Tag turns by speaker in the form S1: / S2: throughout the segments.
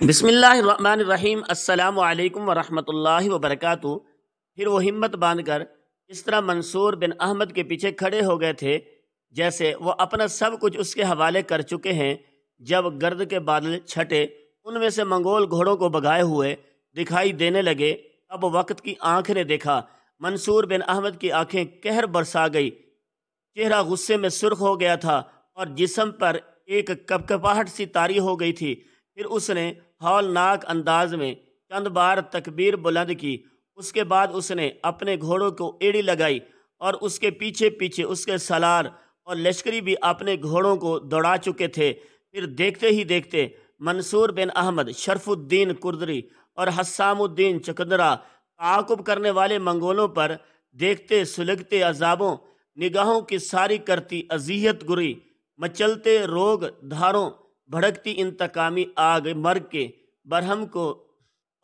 S1: بسم اللہ الرحمن الرحیم۔ السلام علیکم ورحمۃ اللہ وبرکاتہ۔ پھر وہ ہمت باندھ کر اس طرح منصور بن احمد کے پیچھے کھڑے ہو گئے تھے جیسے وہ اپنا سب کچھ اس کے حوالے کر چکے ہیں۔ جب گرد کے بادل چھٹے ان میں سے منگول گھوڑوں کو بگائے ہوئے دکھائی دینے لگے، اب وقت کی آنکھ نے دیکھا منصور بن احمد کی آنکھیں قہر برسا گئی، چہرہ غصے میں سرخ ہو گیا تھا اور جسم پر ایک کپکپاہٹ سی طاری ہو گئی تھی۔ پھر اس نے ہولناک انداز میں چند بار تکبیر بلند کی، اس کے بعد اس نے اپنے گھوڑوں کو ایڑی لگائی اور اس کے پیچھے پیچھے اس کے سالار اور لشکری بھی اپنے گھوڑوں کو دوڑا چکے تھے۔ پھر دیکھتے ہی دیکھتے منصور بن احمد، شرف الدین کردری اور حسام الدین چکندرا تعاقب کرنے والے منگولوں پر دیکھتے سلگتے عذابوں، نگاہوں کی ساری کرتی اذیت گری، مچلتے روگ دھاروں، بھڑکتی انتقامی آگ مرگ کے برہم کو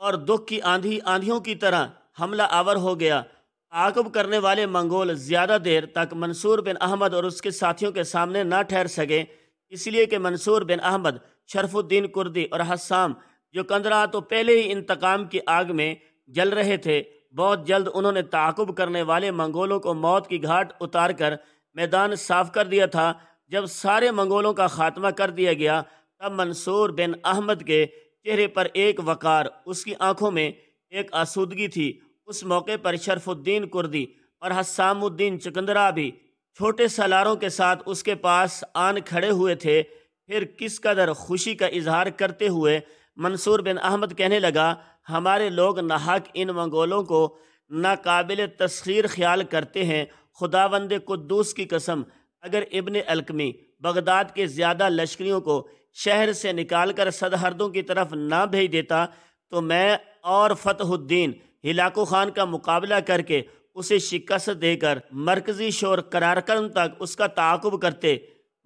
S1: اور دکھ کی آندھیوں کی طرح حملہ آور ہو گیا۔ تعاقب کرنے والے منگول زیادہ دیر تک منصور بن احمد اور اس کے ساتھیوں کے سامنے نہ ٹھہر سکے، اس لیے کہ منصور بن احمد، شرف الدین کردی اور حسام جو کندرا تو پہلے ہی انتقام کی آگ میں جل رہے تھے۔ بہت جلد انہوں نے تعاقب کرنے والے منگولوں کو موت کی گھاٹ اتار کر میدان صاف کر دیا تھا۔ جب سارے منگولوں کا خاتمہ کر دیا گیا تب منصور بن احمد کے چہرے پر ایک وقار، اس کی آنکھوں میں ایک آسودگی تھی۔ اس موقع پر شرف الدین کردی اور حسام الدین چکندرا بھی چھوٹے سالاروں کے ساتھ اس کے پاس آن کھڑے ہوئے تھے۔ پھر کس قدر خوشی کا اظہار کرتے ہوئے منصور بن احمد کہنے لگا، ہمارے لوگ ناحق ان منگولوں کو ناقابل تسخیر خیال کرتے ہیں۔ خداوند قدوس کی قسم، اگر ابن القمی بغداد کے زیادہ لشکریوں کو شہر سے نکال کر سرحدوں کی طرف نہ بھیج دیتا تو میں اور فتح الدین ہلاکو خان کا مقابلہ کر کے اسے شکست دے کر مرکزی شور قراقرم تک اس کا تعاقب کرتے،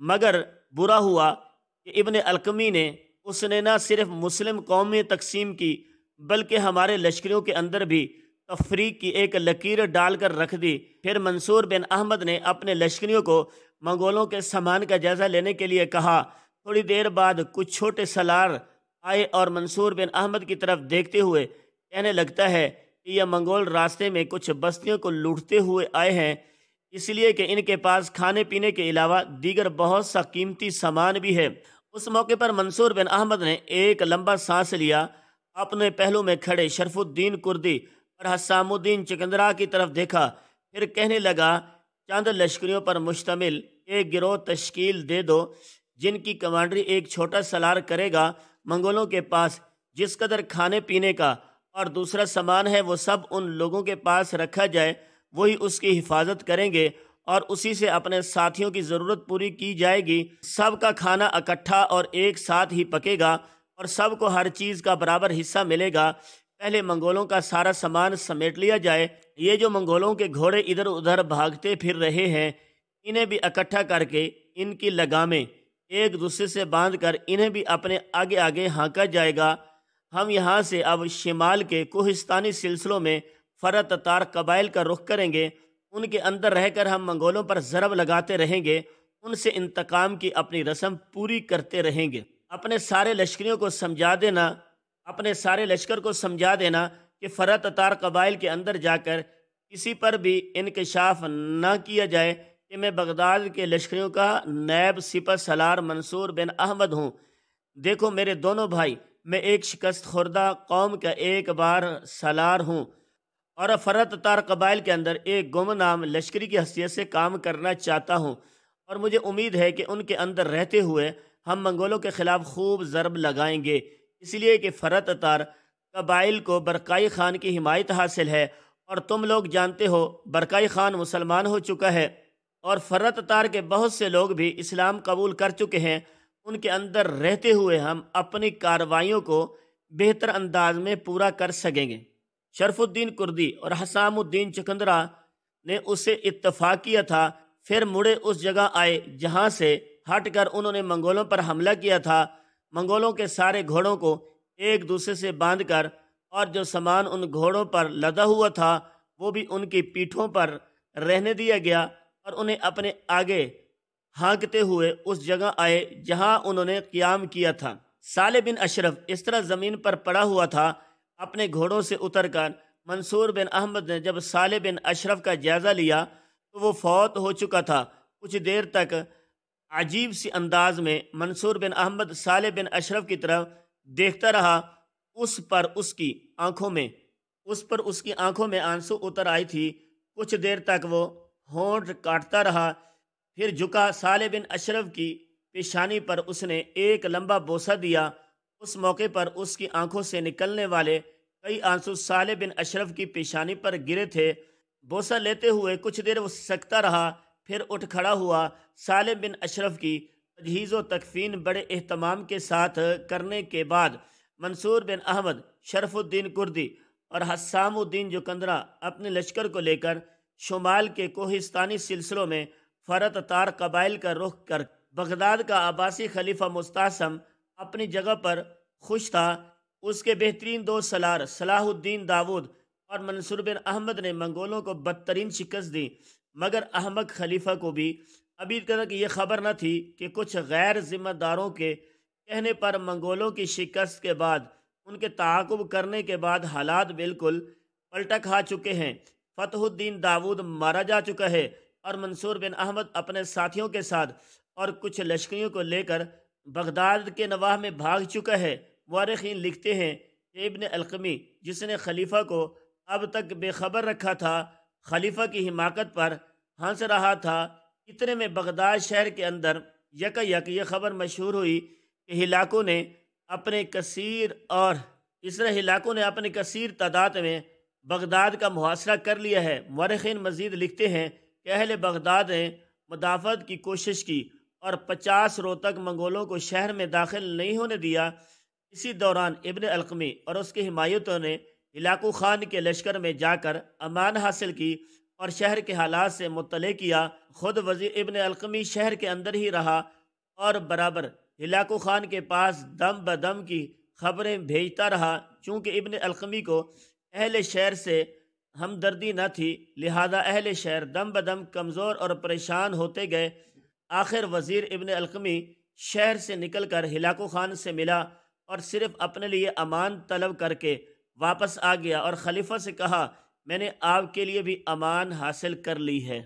S1: مگر برا ہوا کہ ابن القمی نے نہ صرف مسلم قوم میں تقسیم کی بلکہ ہمارے لشکریوں کے اندر بھی تفریق کی ایک لکیر ڈال کر رکھ دی۔ پھر منصور بن احمد نے اپنے لشکریوں کو منگولوں کے سامان کا جائزہ لینے کے لیے کہا۔ تھوڑی دیر بعد کچھ چھوٹے سالار آئے اور منصور بن احمد کی طرف دیکھتے ہوئے کہنے لگتا ہے کہ یہ منگول راستے میں کچھ بستیوں کو لوٹتے ہوئے آئے ہیں، اس لیے کہ ان کے پاس کھانے پینے کے علاوہ دیگر بہت سا قیمتی سامان بھی ہے۔ اس موقع پر منصور بن احمد نے ایک لمبا سانس لیا، اپنے پہلو میں کھڑے شرف الدین کردی اور حسام الدین چکندرا کی طرف دیکھا، پھر کہنے لگا، چند لشکریوں پر مشتمل ایک گروہ تشکیل دے دو جن کی کمانڈری ایک چھوٹا سالار کرے گا۔ منگولوں کے پاس جس قدر کھانے پینے کا اور دوسرا سامان ہے وہ سب ان لوگوں کے پاس رکھا جائے، وہی اس کی حفاظت کریں گے اور اسی سے اپنے ساتھیوں کی ضرورت پوری کی جائے گی۔ سب کا کھانا اکٹھا اور ایک ساتھ ہی پکے گا اور سب کو ہر چیز کا برابر حصہ ملے گا۔ پہلے منگولوں کا سارا سامان سمیٹ لیا جائے۔ یہ جو منگولوں کے گھوڑے ادھر ادھر بھاگتے پھر رہے ہیں انہیں بھی اکٹھا کر کے ان کی لگامیں ایک دوسرے سے باندھ کر انہیں بھی اپنے آگے آگے ہانکا جائے گا۔ ہم یہاں سے اب شمال کے کوہستانی سلسلوں میں فرا تتار قبائل کا رخ کریں گے، ان کے اندر رہ کر ہم منگولوں پر ضرب لگاتے رہیں گے، ان سے انتقام کی اپنی رسم پوری کرتے رہیں گے۔ اپنے سارے لشکر کو سمجھا دینا کہ فرا تتار قبائل کے اندر جا کر کسی پر بھی انکشاف نہ کیا جائے کہ میں بغداد کے لشکریوں کا نائب سپہ سالار منصور بن احمد ہوں۔ دیکھو میرے دونوں بھائی، میں ایک شکست خوردہ قوم کا ایک بار سالار ہوں اور فرا تتار قبائل کے اندر ایک گمنام لشکری کی حیثیت سے کام کرنا چاہتا ہوں، اور مجھے امید ہے کہ ان کے اندر رہتے ہوئے ہم منگولوں کے خلاف خوب ضرب لگائیں گے، اس لیے کہ فرا تتار قبائل کو برقائی خان کی حمایت حاصل ہے اور تم لوگ جانتے ہو برقائی خان مسلمان ہو چکا ہے اور فرا تتار کے بہت سے لوگ بھی اسلام قبول کر چکے ہیں۔ ان کے اندر رہتے ہوئے ہم اپنی کارروائیوں کو بہتر انداز میں پورا کر سکیں گے۔ شرف الدین کردی اور حسام الدین چکندرا نے اسے اتفاق کیا تھا، پھر مڑے اس جگہ آئے جہاں سے ہٹ کر انہوں نے منگولوں پر حملہ کیا تھا۔ منگولوں کے سارے گھوڑوں کو ایک دوسرے سے باندھ کر اور جو سامان ان گھوڑوں پر لدا ہوا تھا وہ بھی ان کی پیٹھوں پر رہنے دیا گیا اور انہیں اپنے آگے ہانکتے ہوئے اس جگہ آئے جہاں انہوں نے قیام کیا تھا۔ صالح بن اشرف اس طرح زمین پر پڑا ہوا تھا۔ اپنے گھوڑوں سے اتر کر منصور بن احمد نے جب صالح بن اشرف کا جائزہ لیا تو وہ فوت ہو چکا تھا۔ کچھ دیر تک عجیب سی انداز میں منصور بن احمد صالح بن اشرف کی طرف دیکھتا رہا۔ اس پر اس کی آنکھوں میں آنسو اتر آئی تھی۔ کچھ دیر تک وہ ہونٹ کاٹتا رہا، پھر جھکا صالح بن اشرف کی پیشانی پر اس نے ایک لمبا بوسہ دیا۔ اس موقع پر اس کی آنکھوں سے نکلنے والے کئی آنسو صالح بن اشرف کی پیشانی پر گرے تھے۔ بوسہ لیتے ہوئے کچھ دیر وہ سکتا رہا، پھر اٹھ کھڑا ہوا۔ صالح بن اشرف کی تجہیز و تکفین بڑے اہتمام کے ساتھ کرنے کے بعد منصور بن احمد، شرف الدین کردی اور حسام الدین جوکندرہ اپنے لشکر کو لے کر شمال کے کوہستانی سلسلوں میں فرت تار قبائل کا رخ کر بغداد کا عباسی خلیفہ مستعصم اپنی جگہ پر خوش تھا۔ اس کے بہترین دو سالار صلاح الدین داود اور منصور بن احمد نے منگولوں کو بدترین شکست دی، مگر احمق خلیفہ کو بھی ابھی تک یہ خبر نہ تھی کہ کچھ غیر ذمہ داروں کے کہنے پر منگولوں کی شکست کے بعد ان کے تعاقب کرنے کے بعد حالات بالکل پلٹا کھا چکے ہیں۔ فتح الدین داود مارا جا چکا ہے اور منصور بن احمد اپنے ساتھیوں کے ساتھ اور کچھ لشکریوں کو لے کر بغداد کے نواح میں بھاگ چکا ہے۔ مورخین لکھتے ہیں کہ ابن القمی، جس نے خلیفہ کو اب تک بے خبر رکھا تھا، خلیفہ کی حماقت پر ہنس رہا تھا۔ اتنے میں بغداد شہر کے اندر یک یہ خبر مشہور ہوئی کہ ہلاکوں نے اپنے کثیر تعداد میں بغداد کا محاصرہ کر لیا ہے۔ مورخین مزید لکھتے ہیں کہ اہل بغداد نے مدافعت کی کوشش کی اور 50 روز تک منگولوں کو شہر میں داخل نہیں ہونے دیا۔ اسی دوران ابن القمی اور اس کے حمایتوں نے ہلاکو خان کے لشکر میں جا کر امان حاصل کی اور شہر کے حالات سے مطلع کیا۔ خود وزیر ابن القمی شہر کے اندر ہی رہا اور برابر ہلاکو خان کے پاس دم بدم کی خبریں بھیجتا رہا۔ چونکہ ابن القمی کو اہل شہر سے ہمدردی نہ تھی، لہذا اہل شہر دم بدم کمزور اور پریشان ہوتے گئے۔ آخر وزیر ابن القمی شہر سے نکل کر ہلاکو خان سے ملا اور صرف اپنے لیے امان طلب کر کے واپس آ گیا اور خلیفہ سے کہا، میں نے آپ کے لیے بھی امان حاصل کر لی ہے۔